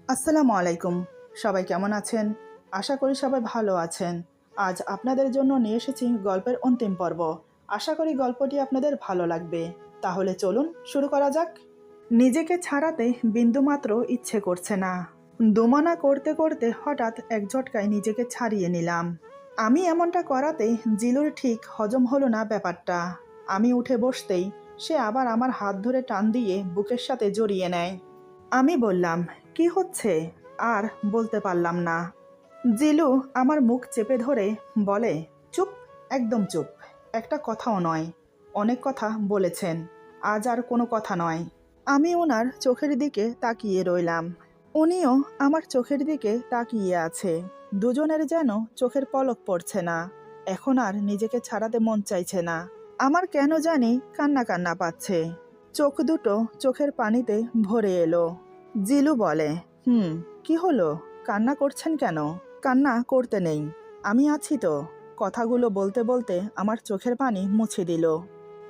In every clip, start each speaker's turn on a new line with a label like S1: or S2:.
S1: আসসালামু আলাইকুম। সবাই কেমন আছেন? আশা করি সবাই ভালো আছেন। আজ আপনাদের জন্য নিয়ে এসেছি গল্পের অন্তিম পর্ব। আশা করি গল্পটি আপনাদের ভালো লাগবে। তাহলে চলুন শুরু করা যাক। নিজেকে ছাড়াতে বিন্দুমাত্র ইচ্ছে করছে না। দোমনা করতে করতে হঠাৎ এক ঝটকায় নিজেকে ছাড়িয়ে নিলাম। আমি এমনটা করাতে জিলুর ঠিক হজম হলো না ব্যাপারটা। আমি উঠে বসতেই সে আবার আমার হাত ধরে টান দিয়ে বুকের সাথে জড়িয়ে নেয়। আমি বললাম, কি হচ্ছে? আর বলতে পারলাম না। জিলু আমার মুখ চেপে ধরে বলে, চুপ, একদম চুপ, একটা কথাও নয়। অনেক কথা বলেছেন, আজ আর কোনো কথা নয়। আমি ওনার চোখের দিকে তাকিয়ে রইলাম। উনিও আমার চোখের দিকে তাকিয়ে আছে। দুজনের যেন চোখের পলক পড়ছে না। এখন আর নিজেকে ছাড়াতে মন চাইছে না। আমার কেন জানি কান্না কান্না পাচ্ছে। চোখ দুটো চোখের পানিতে ভরে এলো। জিলু বলে, কি হলো? কান্না করছেন কেন? কান্না করতে নেই, আমি আছি তো। কথাগুলো বলতে বলতে আমার চোখের পানি মুছে দিল।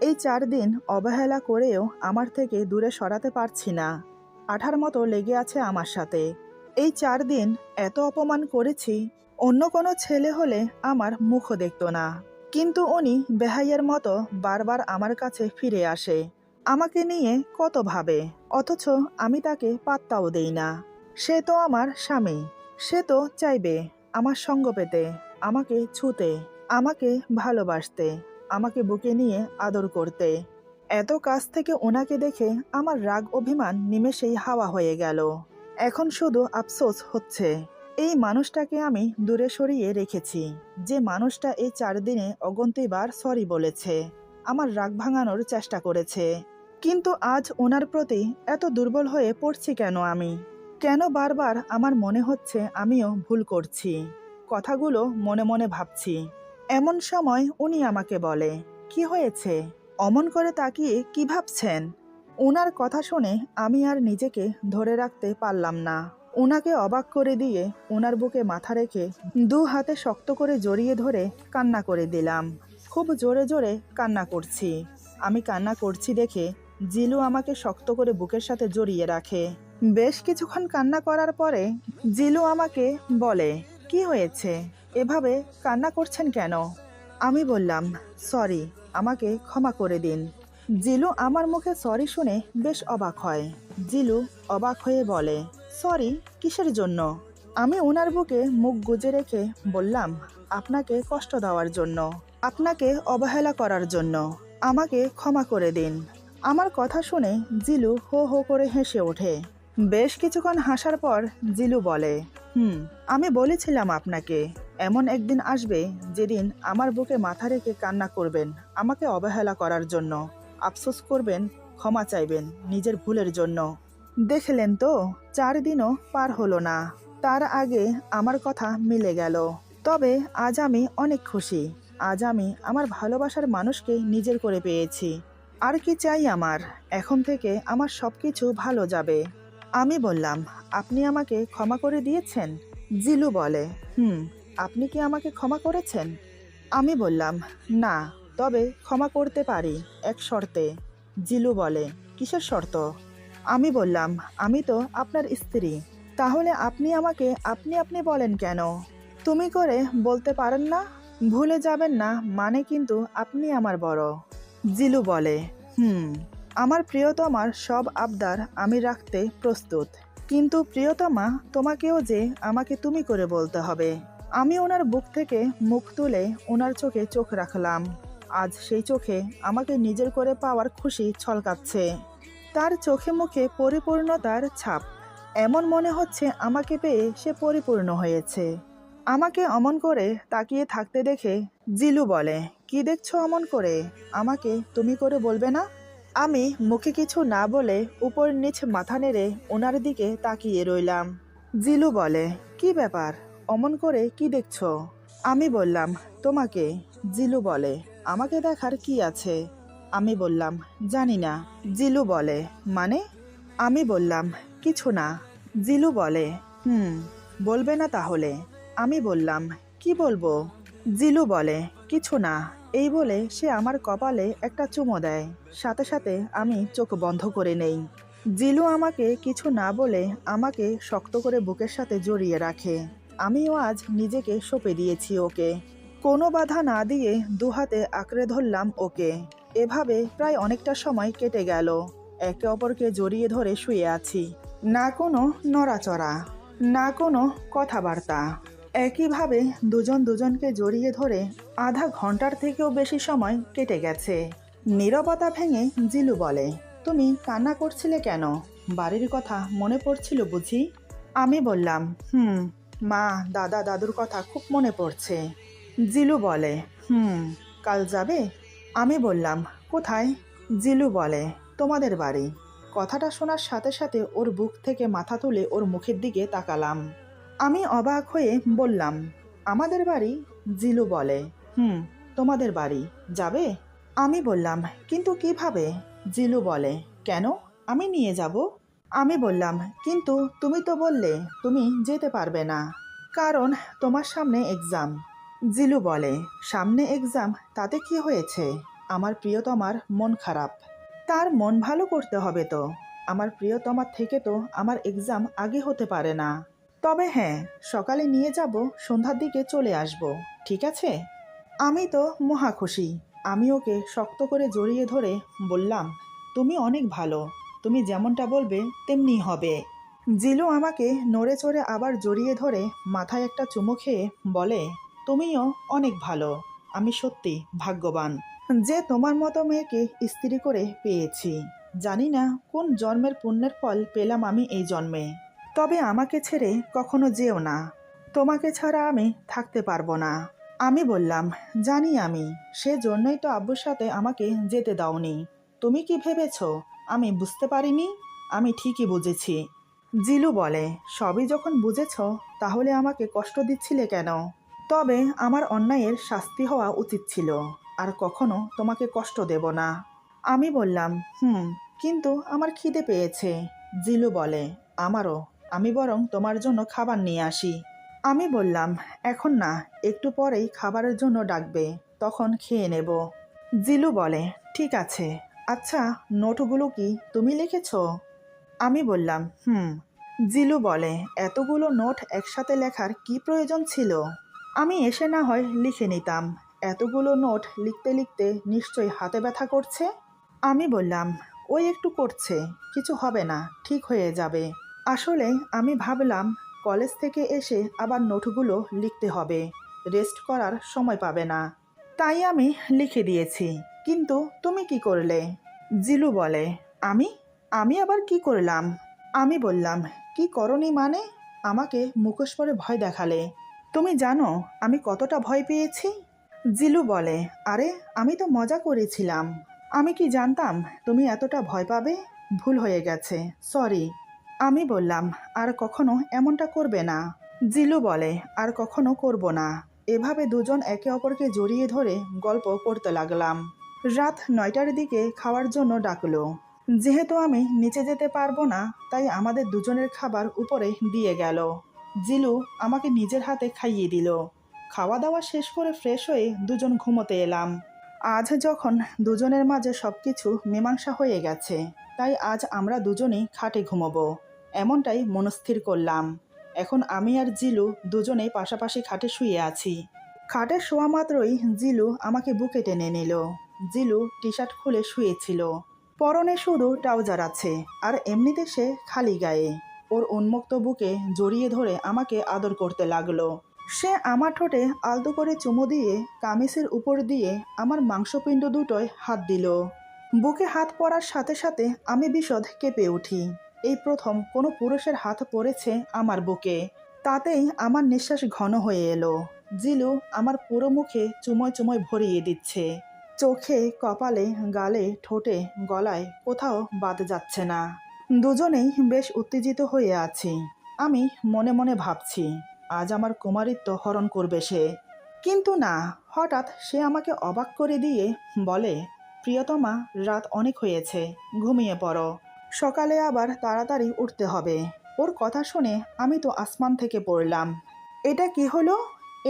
S1: এই 4 দিন অবহেলা করেও আমার থেকে দূরে সরাতে পারছি না। আঠার মতো লেগে আছে আমার সাথে। এই 4 দিন এত অপমান করেছি, অন্য কোনো ছেলে হলে আমার মুখও দেখতো না। কিন্তু উনি বেহাইয়ের মতো বারবার আমার কাছে ফিরে আসে। আমাকে নিয়ে কত ভাবে, অথচ আমি তাকে পাত্তাও দেই না। সে তো আমার স্বামী। সে তো চাইবে আমার সঙ্গ পেতে, আমাকে ছুতে, আমাকে ভালোবাসতে, আমাকে বুকে নিয়ে আদর করতে। এত কাছ থেকে ওনাকে দেখে আমার রাগ অভিমান নিমেষেই হাওয়া হয়ে গেল। এখন শুধু আফসোস হচ্ছে, এই মানুষটাকে আমি দূরে সরিয়ে রেখেছি। যে মানুষটা এই 4 দিনে অগন্তিবার সরি বলেছে, আমার রাগ ভাঙানোর চেষ্টা করেছে। কিন্তু আজ ওনার প্রতি এত দুর্বল হয়ে পড়ছি কেন আমি? কেন বারবার আমার মনে হচ্ছে আমিও ভুল করছি? কথাগুলো মনে মনে ভাবছি। এমন সময় উনি আমাকে বলে, কি হয়েছে? অমন করে তাকিয়ে কি ভাবছেন? ওনার কথা শুনে আমি আর নিজেকে ধরে রাখতে পারলাম না। ওনাকে অবাক করে দিয়ে ওনার বুকে মাথা রেখে 2 হাতে শক্ত করে জড়িয়ে ধরে কান্না করে দিলাম। খুব জোরে জোরে কান্না করছি। আমি কান্না করছি দেখে জিলু আমাকে শক্ত করে বুকের সাথে জড়িয়ে রাখে। বেশ কিছুক্ষণ কান্না করার পরে জিলু আমাকে বলে, কি হয়েছে? এভাবে কান্না করছেন কেন? আমি বললাম, সরি, আমাকে ক্ষমা করে দিন। জিলু আমার মুখে সরি শুনে বেশ অবাক হয়। জিলু অবাক হয়ে বলে, সরি কিসের জন্য? আমি ওনার বুকে মুখ গুজে রেখে বললাম, আপনাকে কষ্ট দেওয়ার জন্য, আপনাকে অবহেলা করার জন্য। আমাকে ক্ষমা করে দিন। আমার কথা শুনে জিলু হো হো করে হেসে ওঠে। বেশ কিছুক্ষণ হাসার পর জিলু বলে, আমি বলেছিলাম আপনাকে, এমন একদিন আসবে যেদিন আমার বুকে মাথা রেখে কান্না করবেন আমাকে অবহেলা করার জন্য, আফসোস করবেন, ক্ষমা চাইবেন নিজের ভুলের জন্য। দেখলেন তো, 4 দিনও পার হলো না, তার আগে আমার কথা মিলে গেল। তবে আজ আমি অনেক খুশি। আজ আমি আমার ভালোবাসার মানুষকে নিজের করে পেয়েছি। আর কি চাই আমার? এখন থেকে আমার সবকিছু ভালো যাবে। আমি বললাম, আপনি আমাকে ক্ষমা করে দিয়েছেন? জিলু বলে, আপনি কি আমাকে ক্ষমা করেছেন? আমি বললাম, না, তবে ক্ষমা করতে পারি এক শর্তে। জিলু বলে, কিসের শর্ত? আমি বললাম, আমি তো আপনার স্ত্রী। তাহলে আপনি আমাকে আপনি আপনি বলেন কেন? তুমি করে বলতে পারেন না? ভুলে যাবেন না মানে কিন্তু আপনি আমার বড়। জিলু বলে, আমার প্রিয়তমার সব আবদার আমি রাখতে প্রস্তুত, কিন্তু প্রিয়তমা তোমাকেও যে আমাকে তুমি করে বলতে হবে। আমি ওনার বুক থেকে মুখ তুলে ওনার চোখে চোখ রাখলাম। আজ সেই চোখে আমাকে নিজের করে পাওয়ার খুশি ছলকাচ্ছে। তার চোখে মুখে পরিপূর্ণতার ছাপ। এমন মনে হচ্ছে আমাকে পেয়ে সে পরিপূর্ণ হয়েছে। আমাকে অমন করে তাকিয়ে থাকতে দেখে জিলু বলে, কি দেখছো অমন করে? আমাকে তুমি করে বলবে না? আমি মুখে কিছু না বলে উপর নিচ মাথা নেড়ে ওনার দিকে তাকিয়ে রইলাম। জিলু বলে, কি ব্যাপার? অমন করে কি দেখছো? আমি বললাম, তোমাকে। জিলু বলে, আমাকে দেখার কি আছে? আমি বললাম, জানি না। জিলু বলে, মানে? আমি বললাম, কিছু না। জিলু বলে, বলবে না তাহলে? আমি বললাম, কি বলবো? জিলু বলে, কিছু না। এই বলে সে আমার কপালে একটা চুমো দেয়। সাথে সাথে আমি চোখ বন্ধ করে নেই। জিলু আমাকে কিছু না বলে আমাকে শক্ত করে বুকের সাথে জড়িয়ে রাখে। আমিও আজ নিজেকে সঁপে দিয়েছি ওকে। কোনো বাধা না দিয়ে দুহাতে আঁকড়ে ধরলাম ওকে। এভাবে প্রায় অনেকটা সময় কেটে গেল। একে অপরকে জড়িয়ে ধরে শুয়ে আছি। না কোনো নড়াচড়া, না কোনো কথাবার্তা। একইভাবে দুজন দুজনকে জড়িয়ে ধরে আধা ঘন্টার থেকেও বেশি সময় কেটে গেছে। নীরবতা ভেঙে জিলু বলে, তুমি কান্না করছিলে কেন? বাড়ির কথা মনে পড়ছিল বুঝি? আমি বললাম, মা, দাদা, দাদুর কথা খুব মনে পড়ছে। জিলু বলে, কাল যাবে? আমি বললাম, কোথায়? জিলু বলে, তোমাদের বাড়ি। কথাটা শোনার সাথে সাথে ওর বুক থেকে মাথা তুলে ওর মুখের দিকে তাকালাম। আমি অবাক হয়ে বললাম, আমাদের বাড়ি? জিলু বলে, তোমাদের বাড়ি। যাবে? আমি বললাম, কিন্তু কিভাবে? জিলু বলে, কেন? আমি নিয়ে যাব। আমি বললাম, কিন্তু তুমি তো বললে তুমি যেতে পারবে না, কারণ তোমার সামনে এক্সাম। জিলু বলে, সামনে এক্সাম, তাতে কি হয়েছে? আমার প্রিয়তমার মন খারাপ, তার মন ভালো করতে হবে তো। আমার প্রিয়তমার থেকে তো আমার এক্সাম আগে হতে পারে না। তবে হ্যাঁ, সকালে নিয়ে যাব, সন্ধ্যার দিকে চলে আসব, ঠিক আছে? আমি তো মহা খুশি। আমি ওকে শক্ত করে জড়িয়ে ধরে বললাম, তুমি অনেক ভালো, তুমি যেমনটা বলবে তেমনি হবে। জিলু আমাকে নড়ে চড়ে আবার জড়িয়ে ধরে মাথায় একটা চুমু খেয়ে বলে, তুমিও অনেক ভালো। আমি সত্যি ভাগ্যবান যে তোমার মতো মেয়েকে স্ত্রী করে পেয়েছি। জানি না কোন জন্মের পুণ্যের ফল পেলাম আমি এই জন্মে। তবে আমাকে ছেড়ে কখনো যেও না, তোমাকে ছাড়া আমি থাকতে পারবো না। আমি বললাম, জানি আমি, সেজন্যই তো আব্বুর সাথে আমাকে যেতে দাওনি। তুমি কি ভেবেছ আমি বুঝতে পারিনি? আমি ঠিকই বুঝেছি। জিলু বলে, সবই যখন বুঝেছ তাহলে আমাকে কষ্ট দিচ্ছিলে কেন? তবে আমার অন্যায়ের শাস্তি হওয়া উচিত ছিল। আর কখনো তোমাকে কষ্ট দেব না। আমি বললাম, কিন্তু আমার খিদে পেয়েছে। জিলু বলে, আমারও। আমি বরং তোমার জন্য খাবার নিয়ে আসি। আমি বললাম, এখন না, একটু পরেই খাবারের জন্য ডাকবে, তখন খেয়ে নেব। জিলু বলে, ঠিক আছে। আচ্ছা, নোটগুলো কি তুমি লিখেছ? আমি বললাম, জিলু বলে, এতগুলো নোট একসাথে লেখার কি প্রয়োজন ছিল? আমি এসে না হয় লিখে নিতাম। এতগুলো নোট লিখতে লিখতে নিশ্চয়ই হাতে ব্যথা করছে। আমি বললাম, ওই একটু করছে, কিছু হবে না, ঠিক হয়ে যাবে। আসলে আমি ভাবলাম কলেজ থেকে এসে আবার নোটগুলো লিখতে হবে, রেস্ট করার সময় পাবে না, তাই আমি লিখে দিয়েছি। কিন্তু তুমি কি করলে? জিলু বলে, আমি আমি আবার কি করলাম? আমি বললাম, কি করনি মানে? আমাকে মুখোশ পরে ভয় দেখালে। তুমি জানো আমি কতটা ভয় পেয়েছি? জিলু বলে, আরে আমি তো মজা করেছিলাম। আমি কি জানতাম তুমি এতটা ভয় পাবে? ভুল হয়ে গেছে, সরি। আমি বললাম, আর কখনো এমনটা করবে না। জিলু বলে, আর কখনো করব না। এভাবে দুজন একে অপরকে জড়িয়ে ধরে গল্প করতে লাগলাম। রাত 9টার দিকে খাওয়ার জন্য ডাকলো। যেহেতু আমি নিচে যেতে পারবো না, তাই আমাদের দুজনের খাবার উপরে দিয়ে গেল। জিলু আমাকে নিজের হাতে খাইয়ে দিল। খাওয়া দাওয়া শেষ করে ফ্রেশ হয়ে দুজন ঘুমোতে এলাম। আজ যখন দুজনের মাঝে সবকিছু মীমাংসা হয়ে গেছে, তাই আজ আমরা দুজনেই খাটে ঘুমোবো, এমনটাই মনস্থির করলাম। এখন আমি আর জিলু দুজনেই পাশাপাশি খাটে শুয়ে আছি। খাটে শোয়া মাত্রই জিলু আমাকে বুকে টেনে নিল। জিলু টি শার্ট খুলে শুয়েছিল, পরনে শুধু ট্রাউজার আছে, আর এমনিতে সে খালি গায়ে। ওর উন্মুক্ত বুকে জড়িয়ে ধরে আমাকে আদর করতে লাগলো। সে আমার ঠোঁটে আলতো করে চুমু দিয়ে কামিজের উপর দিয়ে আমার মাংসপিণ্ড দুটোয় হাত দিল। বুকে হাত পড়ার সাথে সাথে আমি বিশদ কেঁপে উঠি। এই প্রথম কোনো পুরুষের হাত পড়েছে আমার বুকে। তাতেই আমার নিঃশ্বাস ঘন হয়ে এলো। জিলু আমার পুরো মুখে চুমোয় চুমোয় ভরিয়ে দিচ্ছে। চোখে, কপালে, গালে, ঠোঁটে, গলায় কোথাও বাদ যাচ্ছে না। দুজনেই বেশ উত্তেজিত হয়ে আছি। আমি মনে মনে ভাবছি, আজ আমার কুমারিত্ব হরণ করবে সে। কিন্তু না, হঠাৎ সে আমাকে অবাক করে দিয়ে বলে, প্রিয়তমা, রাত অনেক হয়েছে, ঘুমিয়ে পড়ো, সকালে আবার তাড়াতাড়ি উঠতে হবে। ওর কথা শুনে আমি তো আসমান থেকে পড়লাম। এটা কি হলো?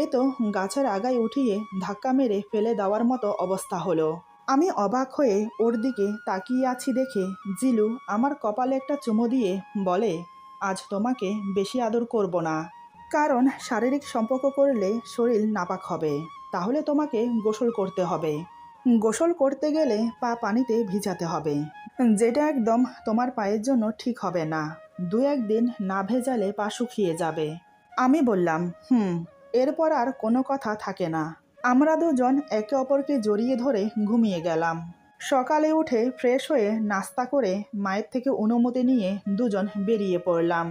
S1: এ তো গাছের আগায় উঠিয়ে ধাক্কা মেরে ফেলে দেওয়ার মতো অবস্থা হলো। আমি অবাক হয়ে ওর দিকে তাকিয়ে আছি দেখে জিলু আমার কপালে একটা চুমু দিয়ে বলে, আজ তোমাকে বেশি আদর করব না, কারণ শারীরিক সম্পর্ক করলে শরীর নাপাক হবে, তাহলে তোমাকে গোসল করতে হবে। গোসল করতে গেলে পা পানিতে ভিজাতে হবে, যেটা একদম তোমার পায়ের জন্য ঠিক হবে না। 2-1 দিন না ভেজালে পা শুকিয়ে যাবে। আমি বললাম, এরপর আর কোনো কথা থাকে না। আমরা দুজন একে অপরকে জড়িয়ে ধরে ঘুমিয়ে গেলাম। সকালে উঠে ফ্রেশ হয়ে নাস্তা করে মায়ের থেকে অনুমতি নিয়ে দুজন বেরিয়ে পড়লাম।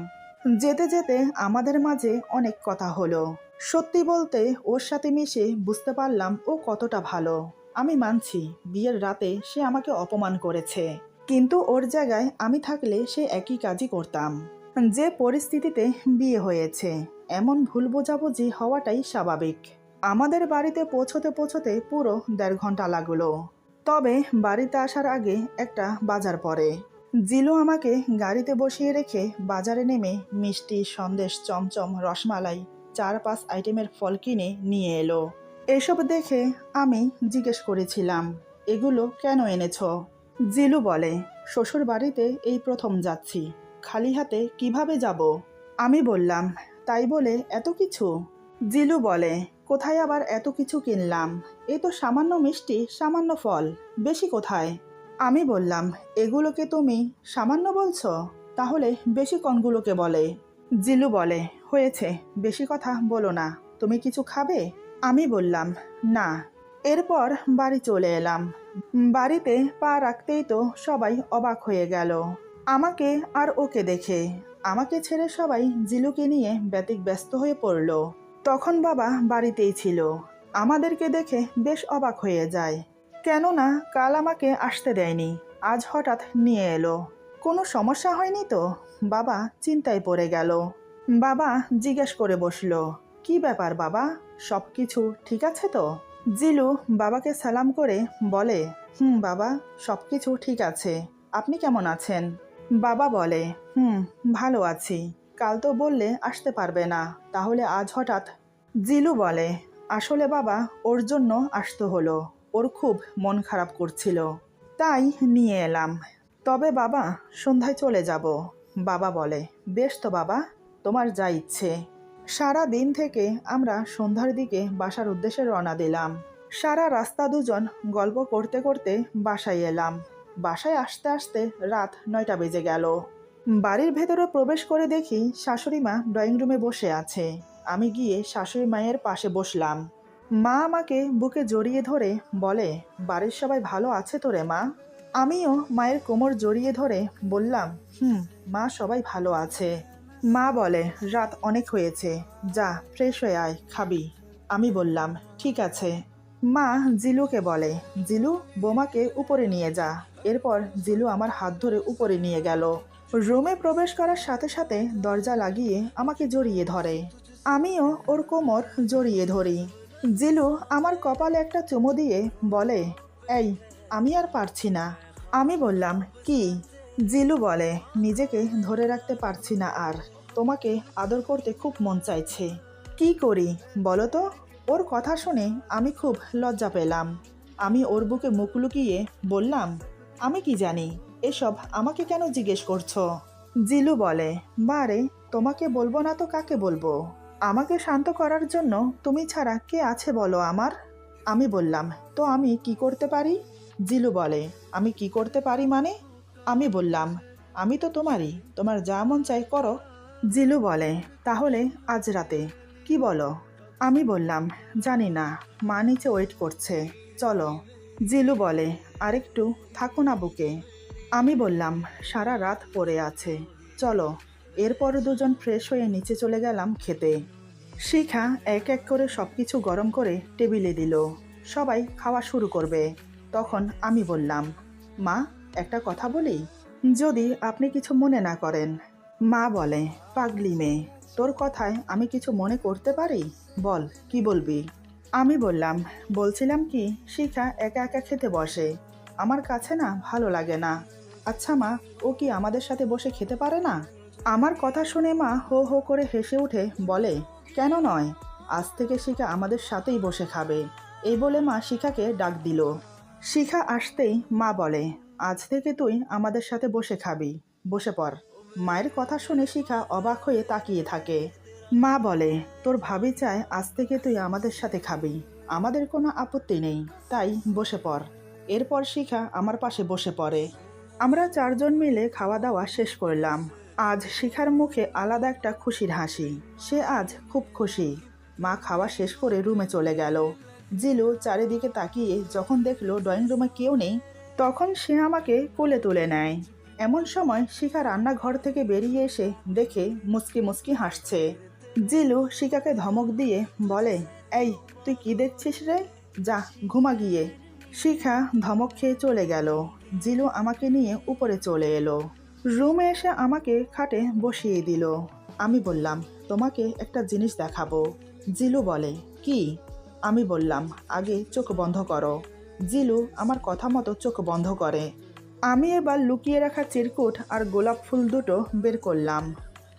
S1: যেতে যেতে আমাদের মাঝে অনেক কথা হলো। সত্যি বলতে ওর সাথে মিশে বুঝতে পারলাম ও কতটা ভালো। আমি মানছি বিয়ের রাতে সে আমাকে অপমান করেছে, কিন্তু ওর জায়গায় আমি থাকলে সে একই কাজই করতাম। যে পরিস্থিতিতে বিয়ে হয়েছে, এমন ভুল বোঝাবুঝি হওয়াটাই স্বাভাবিক। আমাদের বাড়িতে পৌঁছতে পৌঁছতে পুরো 1.5 ঘন্টা লাগলো। তবে বাড়িতে আসার আগে একটা বাজার পড়ে। জিলু আমাকে গাড়িতে বসিয়ে রেখে বাজারে নেমে মিষ্টি, সন্দেশ, চমচম, রসমালাই 4-5 আইটেমের ফল কিনে নিয়ে এলো। এসব দেখে আমি জিজ্ঞেস করেছিলাম, এগুলো কেন এনেছো? জিলু বলে, শ্বশুর বাড়িতে এই প্রথম যাচ্ছি, খালি হাতে কিভাবে যাব? আমি বললাম, তাই বলে এত কিছু? জিলু বলে, কোথায় আবার এত কিছু কিনলাম? এই তো সামান্য মিষ্টি, সামান্য ফল, বেশি কোথায়? আমি বললাম, এগুলোকে তুমি সামান্য বলছো? তাহলে বেশি কোনগুলোকে বলে? জিলু বলে, হয়েছে, বেশি কথা বলো না, তুমি কিছু খাবে? আমি বললাম, না। এরপর বাড়ি চলে এলাম। বাড়িতে পা রাখতেই তো সবাই অবাক হয়ে গেল আমাকে আর ওকে দেখে। আমাকে ছেড়ে সবাই জিলুকে নিয়ে ব্যতিব্যস্ত হয়ে পড়ল। তখন বাবা বাড়িতেই ছিল। আমাদেরকে দেখে বেশ অবাক হয়ে যায়, কেননা কাল আমাকে আসতে দেয়নি, আজ হঠাৎ নিয়ে এলো। কোনো সমস্যা হয়নি তো? বাবা চিন্তায় পড়ে গেল। বাবা জিজ্ঞেস করে বসলো, কি ব্যাপার বাবা, সব কিছু ঠিক আছে তো? জিলু বাবাকে সালাম করে বলে, বাবা, সব কিছু ঠিক আছে, আপনি কেমন আছেন? বাবা বলে, ভালো আছি। কাল তো বললে আসতে পারবে না, তাহলে আজ হঠাৎ? জিলু বলে, আসলে বাবা, ওর জন্য আসতে হলো, ওর খুব মন খারাপ করছিল, তাই নিয়ে এলাম। তবে বাবা, সন্ধ্যায় চলে যাব। বাবা বলে, বেশ তো বাবা, তোমার যা ইচ্ছে। সারা দিন থেকে আমরা সন্ধ্যার দিকে বাসার উদ্দেশ্যে রওনা দিলাম। সারা রাস্তা দুজন গল্প করতে করতে বাসায় এলাম। বাসায় আসতে আসতে রাত 9টা বেজে গেল। বাড়ির ভেতরে প্রবেশ করে দেখি শাশুড়ি মা ড্রয়িং রুমে বসে আছে। আমি গিয়ে শাশুড়ি মায়ের পাশে বসলাম। মা আমাকে বুকে জড়িয়ে ধরে বলে, বাড়ির সবাই ভালো আছে তো রে মা? আমিও মায়ের কোমর জড়িয়ে ধরে বললাম, মা, সবাই ভালো আছে। মা বলে, রাত অনেক হয়েছে, যা ফ্রেশ হয়ে আয়, খাবি। আমি বললাম, ঠিক আছে। মা জিলুকে বলে, জিলু, বোমাকে উপরে নিয়ে যা। এরপর জিলু আমার হাত ধরে উপরে নিয়ে গেল। রুমে প্রবেশ করার সাথে সাথে দরজা লাগিয়ে আমাকে জড়িয়ে ধরে। আমিও ওর কোমর জড়িয়ে ধরি। জিলু আমার কপালে একটা চুমু দিয়ে বলে, এই, আমি আর পারছি না। আমি বললাম, কি? জিলু বলে, নিজেকে ধরে রাখতে পারছি না আর, তোমাকে আদর করতে খুব মন চাইছে। কি করি বলো তো? ওর কথা শুনে আমি খুব লজ্জা পেলাম। আমি ওর বুকে মুখ লুকিয়ে বললাম, আমি কি জানি, এসব আমাকে কেন জিজ্ঞেস করছো? জিলু বলে, বারে, তোমাকে বলবো না তো কাকে বলবো? আমাকে শান্ত করার জন্য তুমি ছাড়া কে আছে বলো আমার? আমি বললাম, তো আমি কি করতে পারি? জিলু বলে, আমি কি করতে পারি মানে? আমি বললাম, আমি তো তোমারই, তোমার যা মন চাই করো। জিলু বলে, তাহলে আজ রাতে কি বলো? আমি বললাম, জানি না, মা নিচে ওয়েট করছে, চলো। জিলু বলে, আরেকটু থাকো না বুকে। আমি বললাম, সারা রাত পড়ে আছে, চলো। এরপর দুজন ফ্রেশ হয়ে নিচে চলে গেলাম খেতে। শিখা এক এক করে সব কিছু গরম করে টেবিলে দিল। সবাই খাওয়া শুরু করবে। তখন আমি বললাম, মা, একটা কথা বলি, যদি আপনি কিছু মনে না করেন। মা বলে, পাগলি মেয়ে, তোর কথায় আমি কিছু মনে করতে পারি, বল, কি বলবি? আমি বললাম, বলছিলাম কি, শিখা একা একা খেতে বসে, আমার কাছে না ভালো লাগে না। আচ্ছা মা, ও কি আমাদের সাথে বসে খেতে পারে না? আমার কথা শুনে মা হো হো করে হেসে উঠে বলে, কেন নয়, আজ থেকে শিখা আমাদের সাথেই বসে খাবে। এই বলে মা শিখাকে ডাক দিল। শিখা আসতেই মা বলে, আজ থেকে তুই আমাদের সাথে বসে খাবি, বসে পড়। মায়ের কথা শুনে শিখা অবাক হয়ে তাকিয়ে থাকে। মা বলে, তোর ভাবি চায় আজ থেকে তুই আমাদের সাথে খাবি, আমাদের কোনো আপত্তি নেই, তাই বসে পড়। এরপর শিখা আমার পাশে বসে পড়ে। আমরা চারজন মিলে খাওয়া দাওয়া শেষ করলাম। আজ শিখার মুখে আলাদা একটা খুশির হাসি, সে আজ খুব খুশি। মা খাওয়া শেষ করে রুমে চলে গেল। জিলু চারিদিকে তাকিয়ে যখন দেখলো ড্রয়িং রুমে কেউ নেই, তখন সে আমাকে কোলে তুলে নেয়। এমন সময় শিখা রান্নাঘর থেকে বেরিয়ে এসে দেখে মুচকি মুচকি হাসছে। জিলু শিখাকে ধমক দিয়ে বলে, এই তুই কি দেখছিস রে, যা ঘুমা গিয়ে। শিখা ধমক খেয়ে চলে গেল। জিলু আমাকে নিয়ে উপরে চলে এলো। রুমে এসে আমাকে খাটে বসিয়ে দিল। আমি বললাম, তোমাকে একটা জিনিস দেখাবো। জিলু বলে, কি? আমি বললাম, আগে চোখ বন্ধ করো। জিলু আমার কথা মতো চোখ বন্ধ করে। আমি এবার লুকিয়ে রাখা চিরকুট আর গোলাপ ফুল দুটো বের করলাম,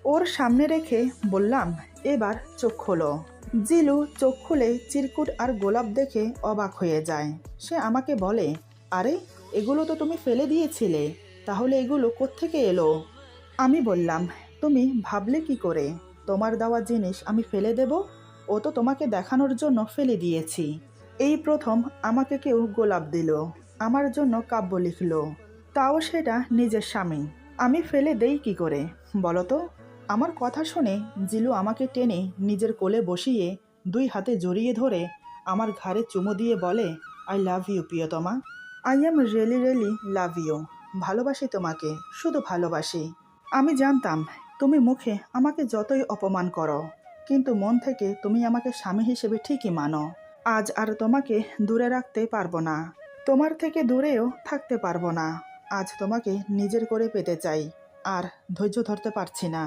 S1: ওর সামনে রেখে বললাম, এবার চোখ খোলো। জিলু চোখ খুলে চিরকুট আর গোলাপ দেখে অবাক হয়ে যায়। সে আমাকে বলে, আরে এগুলো তো তুমি ফেলে দিয়েছিলে, তাহলে এগুলো কোত্থেকে এলো? আমি বললাম, তুমি ভাবলে কি করে তোমার দেওয়া জিনিস আমি ফেলে দেব? ও তো তোমাকে দেখানোর জন্য ফেলে দিয়েছি। এই প্রথম আমাকে কেউ গোলাপ দিল, আমার জন্য কাব্য লিখলো, তাও সেটা নিজের স্বামী। আমি ফেলে দেই কি করে বলো তো? আমার কথা শুনে জিলু আমাকে টেনে নিজের কোলে বসিয়ে দুই হাতে জড়িয়ে ধরে আমার ঘাড়ে চুমু দিয়ে বলে, আই লাভ ইউ প্রিয়তমা। I am really really love you. ভালোবাসি তোমাকে, শুধু ভালোবাসি। আমি জানতাম তুমি মুখে আমাকে যতই অপমান করো, কিন্তু মন থেকে তুমি আমাকে স্বামী হিসেবে ঠিকই মানো। আজ আর তোমাকে দূরে রাখতে পারবো না, তোমার থেকে দূরেও থাকতে পারবো না। আজ তোমাকে নিজের করে পেতে চাই, আর ধৈর্য ধরতে পারছি না।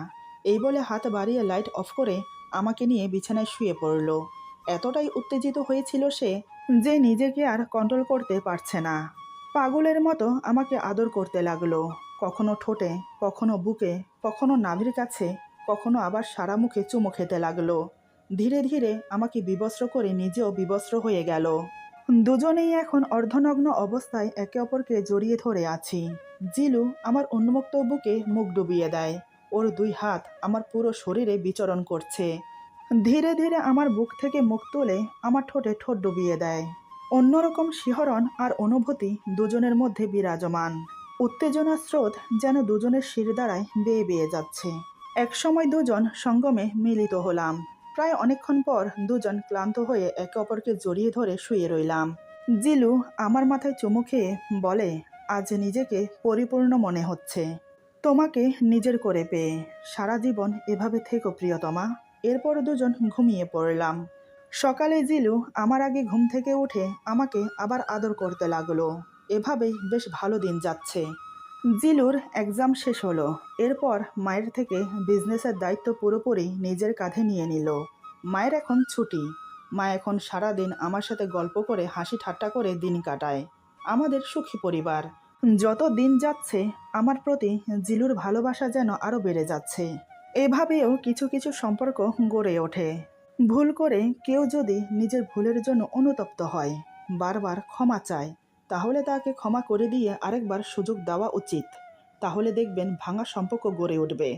S1: এই বলে হাত বাড়িয়ে লাইট অফ করে আমাকে নিয়ে বিছানায় শুয়ে পড়ল। এতটাই উত্তেজিত হয়েছিল সে যে নিজেকে আর কন্ট্রোল করতে পারছে না। পাগলের মতো আমাকে আদর করতে লাগলো, কখনো ঠোঁটে, কখনো বুকে, কখনো নাভির কাছে, কখনো আবার সারা মুখে চুমু খেতে লাগলো। ধীরে ধীরে আমাকে বিবস্ত্র করে নিজেও বিবস্ত্র হয়ে গেল। দুজনেই এখন অর্ধনগ্ন অবস্থায় একে অপরকে জড়িয়ে ধরে আছি। জিলু আমার উন্মুক্ত বুকে মুখ ডুবিয়ে দেয়, ওর দুই হাত আমার পুরো শরীরে বিচরণ করছে। ধীরে ধীরে আমার বুক থেকে মুখ তুলে আমার ঠোঁটে ঠোঁট ডুবিয়ে দেয়। অন্যরকম শিহরণ আর অনুভূতি দুজনের মধ্যে বিরাজমান। উত্তেজনা স্রোত যেন দুজনের শিরদাঁড়ায় বেয়ে বেয়ে যাচ্ছে। একসময় দুজন সঙ্গমে মিলিত হলাম। প্রায় অনেকক্ষণ পর দুজন ক্লান্ত হয়ে একে অপরকে জড়িয়ে ধরে শুয়ে রইলাম। জিলু আমার মাথায় চুমু খেয়ে বলে, আজ নিজেকে পরিপূর্ণ মনে হচ্ছে তোমাকে নিজের করে পেয়ে। সারা জীবন এভাবে থেকো প্রিয়তমা। এরপর দুজন ঘুমিয়ে পড়লাম। সকালে জিলু আমার আগে ঘুম থেকে উঠে আমাকে আবার আদর করতে লাগলো। এভাবেই বেশ ভালো দিন যাচ্ছে। জিলুর এক্সাম শেষ হলো, এরপর মায়ের থেকে বিজনেসের দায়িত্ব পুরোপুরি নিজের কাঁধে নিয়ে নিল। মায়ের এখন ছুটি। মা এখন সারাদিন আমার সাথে গল্প করে হাসি ঠাট্টা করে দিন কাটায়। আমাদের সুখী পরিবার। যত দিন যাচ্ছে আমার প্রতি জিলুর ভালোবাসা যেন আরও বেড়ে যাচ্ছে। এভাবেও কিছু কিছু সম্পর্ক গড়ে ওঠে। ভুল করে কেউ যদি নিজের ভুলের জন্য অনুতপ্ত হয়, বারবার ক্ষমা চায়, তাহলে তাকে ক্ষমা করে দিয়ে আরেকবার সুযোগ দেওয়া উচিত। তাহলে দেখবেন ভাঙা সম্পর্ক গড়ে উঠবে।